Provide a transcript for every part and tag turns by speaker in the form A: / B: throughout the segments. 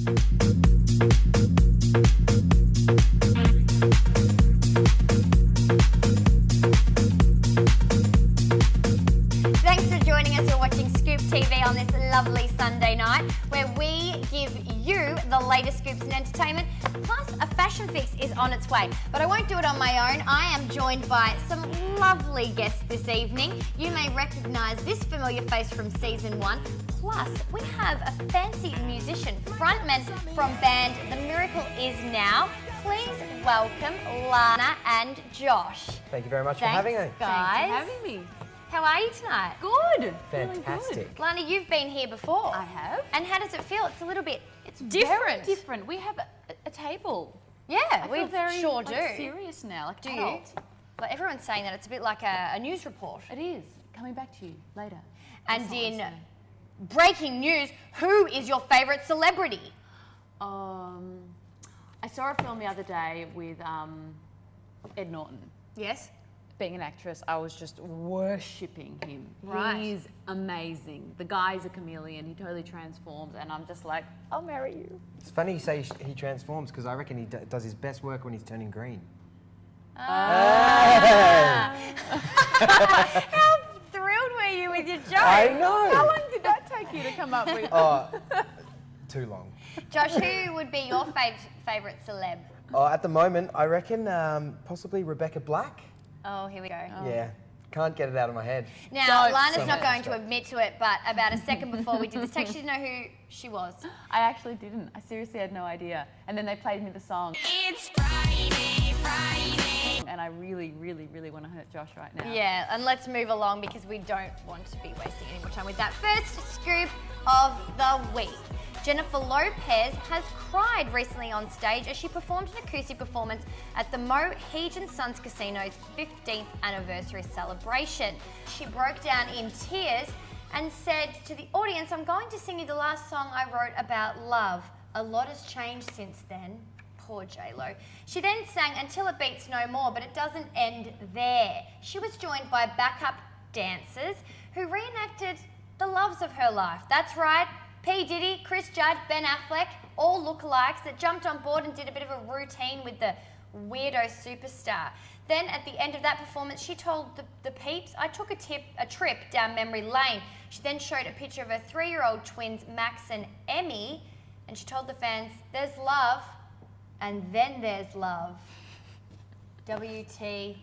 A: Thanks for joining us. You're watching Scoop TV on this lovely Sunday night, where we give you the latest scoops and entertainment. Plus, a fashion fix is on its way. But I won't do it on my own. I am joined by some lovely guests this evening. You may recognise this familiar face from season 1. Plus, we have a fancy musician, frontman from band The Miracle Is Now. Please welcome Lana and Josh.
B: Thank you very much for having me.
A: Guys.
C: Thanks for having me.
A: How are you tonight?
C: Good.
B: Fantastic.
C: Feeling good.
A: Lana, you've been here before.
C: I have.
A: And how does it feel? It's a little bit
C: Different. Very different. We have a table.
A: Yeah,
C: I
A: we
C: feel very
A: sure do.
C: serious now. Like
A: Do
C: adult.
A: you? Like everyone's saying that it's a bit like a news report.
C: It is. Coming back to you later.
A: And
C: That's all
A: in
C: I'm saying.
A: breaking news, who is your favourite celebrity?
C: I saw a film the other day with Ed Norton.
A: Yes.
C: Being an actress, I was just worshipping him.
A: Right.
C: He's amazing. The guy's a chameleon. He totally transforms, and I'm just like, I'll marry you.
B: It's funny you say he transforms because I reckon he does his best work when he's turning green.
A: How thrilled were you with your joke?
B: I know.
C: How long did that take you to come up with?
B: Too long.
A: Josh, who would be your favourite celeb?
B: At the moment, I reckon possibly Rebecca Black.
A: Oh, here we go.
B: Yeah, can't get it out of my head.
A: Now,
C: Don't
A: Lana's
B: say
A: not
B: that.
A: going to admit to it, but about a second before we did this text, she didn't know who she was.
C: I actually didn't. I seriously had no idea. And then they played me the song.
A: It's Friday, Friday.
C: And I really, really, really want to hurt Josh right now.
A: Yeah, and let's move along because we don't want to be wasting any more time with that. First scoop of the week. Jennifer Lopez has cried recently on stage as she performed an acoustic performance at the Mohegan Suns Casino's 15th anniversary celebration. She broke down in tears and said to the audience, "I'm going to sing you the last song I wrote about love. A lot has changed since then." Poor J-Lo. She then sang Until It Beats No More, but it doesn't end there. She was joined by backup dancers who reenacted the loves of her life. That's right, P. Diddy, Chris Judd, Ben Affleck, all lookalikes that jumped on board and did a bit of a routine with the weirdo superstar. Then at the end of that performance, she told the peeps, "I took a trip down memory lane." She then showed a picture of her 3-year-old twins, Max and Emmy, and she told the fans, "There's love, and then there's love. WTF."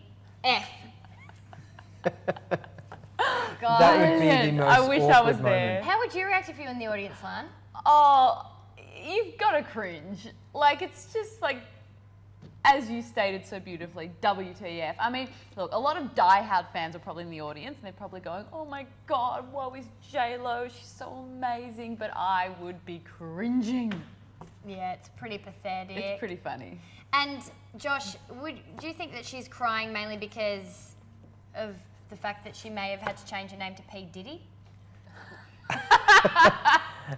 A: God.
B: That would be the most
C: I wish I
B: awkward
C: was there.
B: moment.
A: How would you react if you were in the audience, Lan?
C: Oh, you've got to cringe. Like, it's just like, as you stated so beautifully, WTF. I mean, look, a lot of diehard fans are probably in the audience and they're probably going, "Oh my God, woe is J-Lo, she's so amazing," but I would be cringing.
A: Yeah, it's pretty pathetic.
C: It's pretty funny.
A: And Josh, do you think that she's crying mainly because of the fact that she may have had to change her name to P. Diddy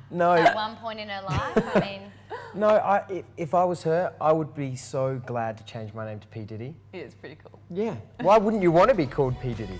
B: No,
A: at one point in her life? I mean,
B: no. If I was her, I would be so glad to change my name to P. Diddy.
C: It is pretty cool.
B: Yeah. Why wouldn't you want to be called P. Diddy?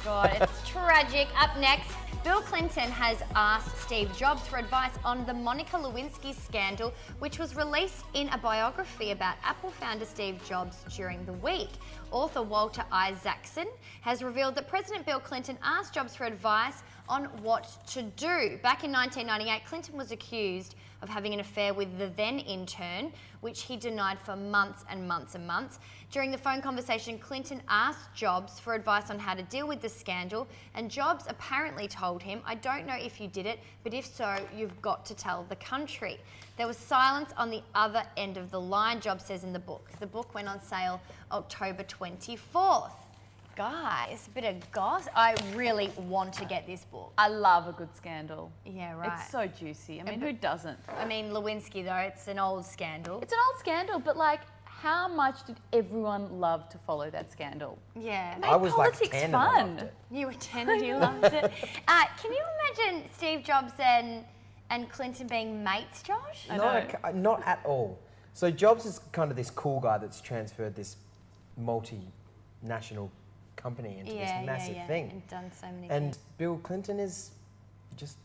A: God, it's tragic. Up next, Bill Clinton has asked Steve Jobs for advice on the Monica Lewinsky scandal, which was released in a biography about Apple founder Steve Jobs during the week. Author Walter Isaacson has revealed that President Bill Clinton asked Jobs for advice on what to do. Back in 1998, Clinton was accused of having an affair with the then intern, which he denied for months and months and months. During the phone conversation, Clinton asked Jobs for advice on how to deal with the scandal, and Jobs apparently told him, "I don't know if you did it, but if so, you've got to tell the country." There was silence on the other end of the line, Jobs says in the book. The book went on sale October 24th. Guys, a bit of gossip. I really want to get this book.
C: I love a good scandal.
A: Yeah, right.
C: It's so juicy. I mean, who doesn't?
A: I mean, Lewinsky, though, it's an old scandal.
C: It's an old scandal, but like, how much did everyone love to follow that scandal?
A: Yeah.
B: I was like
C: politics
B: 10
C: fun.
B: and I loved it.
A: You were 10 and you loved it. Can you imagine Steve Jobs and Clinton being mates, Josh?
B: Not at all. So Jobs is kind of this cool guy that's transferred this multinational company into this massive thing.
A: And done so many
B: And
A: things.
B: Bill Clinton is just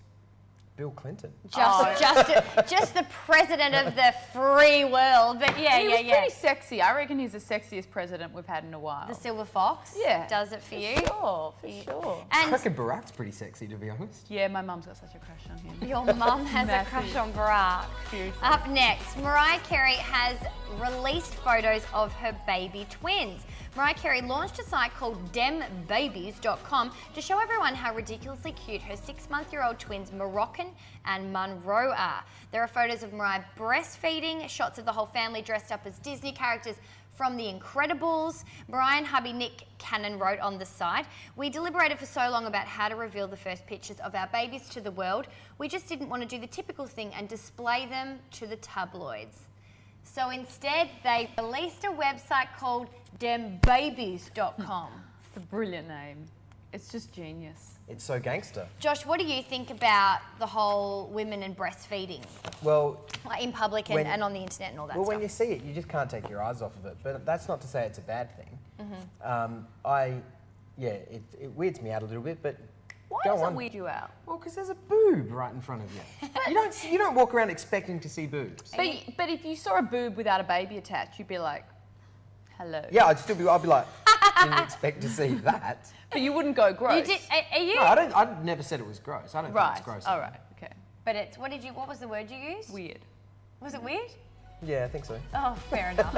B: Bill Clinton.
A: Just the president of the free world. But yeah,
C: He was pretty sexy. I reckon he's the sexiest president we've had in a while.
A: The silver fox.
C: Yeah.
A: Does it for you?
C: Sure, for sure.
B: I
A: And
B: reckon Barack's pretty sexy, to be honest.
C: Yeah, my mum's got such a crush on him.
A: your mum has a
C: Massive.
A: crush on Barack.
C: Seriously.
A: Up next, Mariah Carey has released photos of her baby twins. Mariah Carey launched a site called dembabies.com to show everyone how ridiculously cute her 6-month-old twins Moroccan and Monroe are. There are photos of Mariah breastfeeding, shots of the whole family dressed up as Disney characters from The Incredibles. Mariah and hubby Nick Cannon wrote on the site, "We deliberated for so long about how to reveal the first pictures of our babies to the world. We just didn't want to do the typical thing and display them to the tabloids." So instead, they released a website called dembabies.com.
C: It's a brilliant name. It's just genius.
B: It's so gangster.
A: Josh, what do you think about the whole women and breastfeeding,
B: Well,
A: like in public and,
B: When-
A: and on the internet and all that
B: well,
A: stuff?
B: when you see it, you just can't take your eyes off of it. But that's not to say it's a bad thing. It weirds me out a little bit, but
C: Why
B: go
C: does it
B: on.
C: weird you out?
B: Well, because there's a boob right in front of you. You don't walk around expecting to see boobs.
C: But if you saw a boob without a baby attached, you'd be like, hello.
B: Yeah, I'd be like, didn't expect to see that.
C: But you wouldn't go gross.
A: You did, are you?
B: No, I never said it was gross. I don't think
C: Right.
B: it's gross.
C: All right. Okay.
A: But it's, what was the word you used?
C: Weird.
A: Was it weird?
B: Yeah, I think so.
A: Oh, fair enough.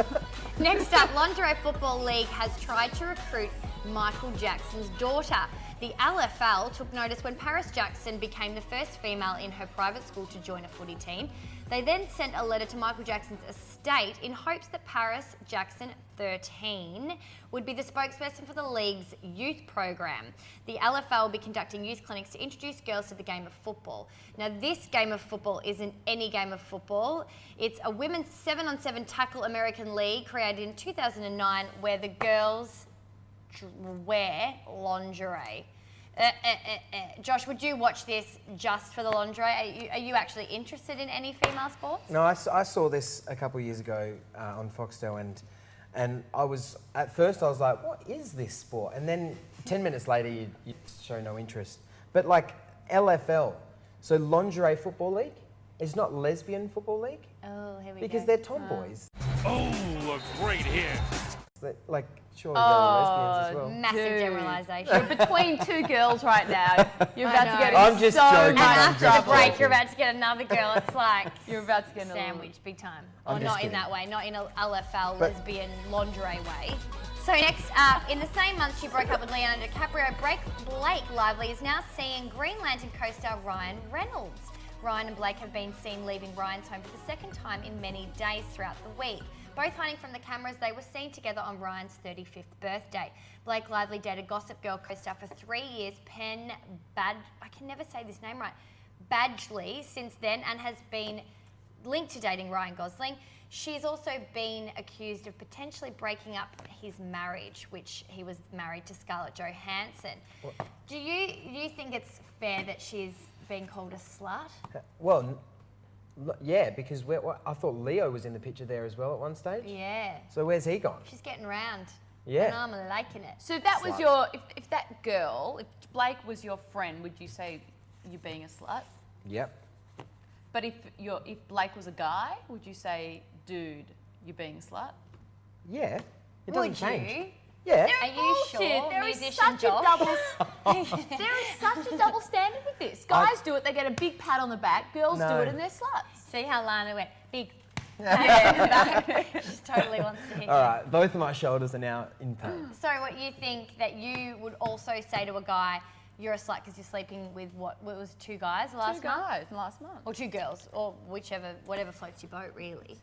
A: Next up, Lingerie Football League has tried to recruit Michael Jackson's daughter. The LFL took notice when Paris Jackson became the first female in her private school to join a footy team. They then sent a letter to Michael Jackson's estate in hopes that Paris Jackson 13 would be the spokesperson for the league's youth program. The LFL will be conducting youth clinics to introduce girls to the game of football. Now, this game of football isn't any game of football. It's a women's 7-on-7 tackle American league created in 2009 where the girls wear lingerie. Josh, would you watch this just for the lingerie? Are you actually interested in any female sports?
B: No, I saw this a couple of years ago on Foxtel, and at first I was like, what is this sport? And then 10 minutes later, you show no interest. But like LFL, so Lingerie Football League, it's not Lesbian Football League
A: Oh, here we
B: because
A: go.
B: they're tomboys.
D: Oh, a great hit.
B: Like, surely they're lesbians as well.
A: Massive
C: Dude.
A: generalisation.
C: You're between two girls right now. You're about to
A: know.
C: get
B: I'm
C: in
B: just
C: so
B: joking.
A: And
C: much
B: I'm
A: after
B: just
A: the break,
B: joking.
A: you're about to get another girl. It's like
C: You're about to get in a
A: sandwich, big time.
B: I'm
A: Or
B: just
A: not in
B: kidding.
A: that way, not in a LFL
B: But-
A: lesbian lingerie way. So next up, in the same month she broke up with Leonardo DiCaprio, Blake Lively is now seeing Green Lantern co-star Ryan Reynolds. Ryan and Blake have been seen leaving Ryan's home for the second time in many days throughout the week. Both hiding from the cameras, they were seen together on Ryan's 35th birthday. Blake Lively dated Gossip Girl co-star for 3 years, I can never say this name right, Badgley, since then, and has been linked to dating Ryan Gosling. She's also been accused of potentially breaking up his marriage, which he was married to Scarlett Johansson. Do you think it's fair that she's being called a slut?
B: Well, yeah, because I thought Leo was in the picture there as well at one stage.
A: Yeah.
B: So where's he gone?
A: She's getting around.
B: Yeah.
A: And I'm liking it.
C: So if that was
B: Slut.
C: if that girl, if Blake was your friend, would you say you're being a slut?
B: Yep.
C: But if Blake was a guy, would you say, dude, you're being a slut?
B: Yeah. It
A: Would
B: doesn't change.
A: you?
B: Yeah.
A: Are you
C: Bullshit.
A: sure,
C: There is
A: musician
C: such a
A: Josh?
C: there is such a double standard with this. Guys do it, they get a big pat on the back. Girls do
B: No.
C: it and they're sluts.
A: See how Lana went big.
C: Yeah.
A: She totally wants to hit
B: All
A: you.
B: right, both of my shoulders are now in pain.
A: So what you think that you would also say to a guy, you're a slut because you're sleeping with what was 2 guys last
C: Two
A: month?
C: guys last month.
A: Or 2 girls, or whatever floats your boat, really.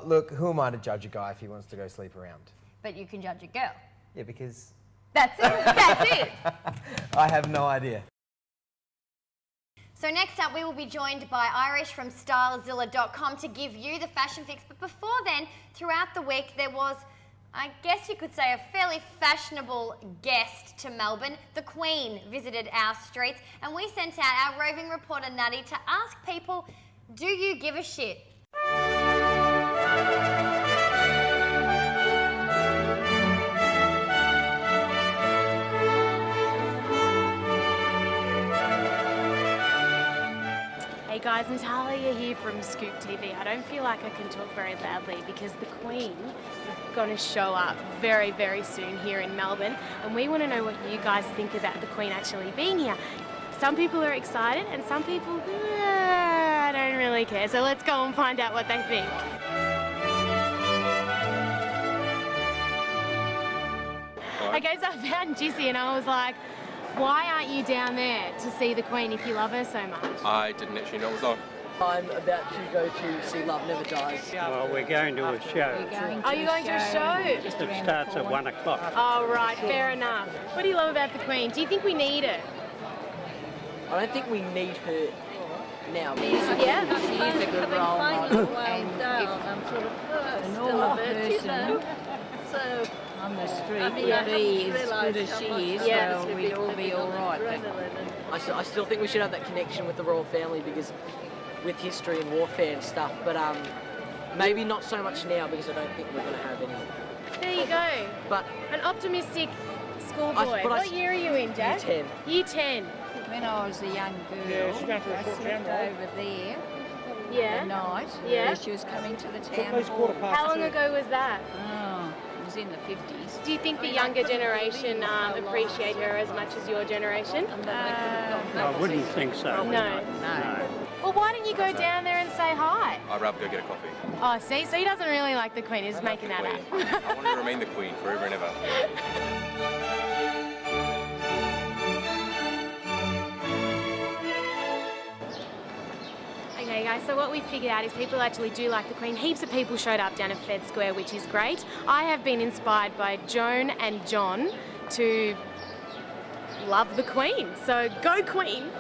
B: Look, who am I to judge a guy if he wants to go sleep around?
A: But you can judge a girl.
B: Yeah, because
C: That's it. That's it.
B: I have no idea.
A: So next up, we will be joined by Irish from StyleZilla.com to give you the fashion fix. But before then, throughout the week, there was, I guess you could say, a fairly fashionable guest to Melbourne. The Queen visited our streets, and we sent out our roving reporter, Nutty, to ask people, do you give a shit?
E: guys, Natalia here from Scoop TV. I don't feel like I can talk very loudly because the Queen is going to show up very, very soon here in Melbourne, and we want to know what you guys think about the Queen actually being here. Some people are excited and some people, I don't really care. So let's go and find out what they think. Okay, so I found Jissy and I was like, why aren't you down there to see the Queen if you love her so much?
F: I didn't actually know it was on.
G: I'm about to go to see Love Never Dies.
H: Well, we're going to a show.
E: Are you going to a show?
H: It starts at 1 o'clock.
E: Oh, right, fair enough. What do you love about the Queen? Do you think we need her?
G: I don't think we need her now.
E: Yeah?
I: She is a good role model, and if a normal person on the street would be as good as she is, well, we'd all be all right. But
G: I still think we should have that connection with the royal family because with history and warfare and stuff, but maybe not so much now because I don't think we're going to have any.
E: There you go.
G: But
E: an optimistic schoolboy. What year are you in, Jack?
G: Year 10.
E: Year 10.
I: when I was a young girl, I slept over there the night where she was coming to the town hall.
E: How long ago was that?
I: Oh, it was in the 50s.
E: Do you think the younger generation appreciate her as much as your generation?
H: I wouldn't think so.
E: No. Well, why don't you go down there and say hi?
F: I'd rather go get a coffee.
E: Oh, see? So he doesn't really like the Queen. He's
F: I
E: making
F: love
E: that
F: the
E: up.
F: Queen. I want to remain the Queen forever and ever.
E: Okay guys, so what we figured out is people actually do like the Queen. Heaps of people showed up down at Fed Square, which is great. I have been inspired by Joan and John to love the Queen. So go Queen!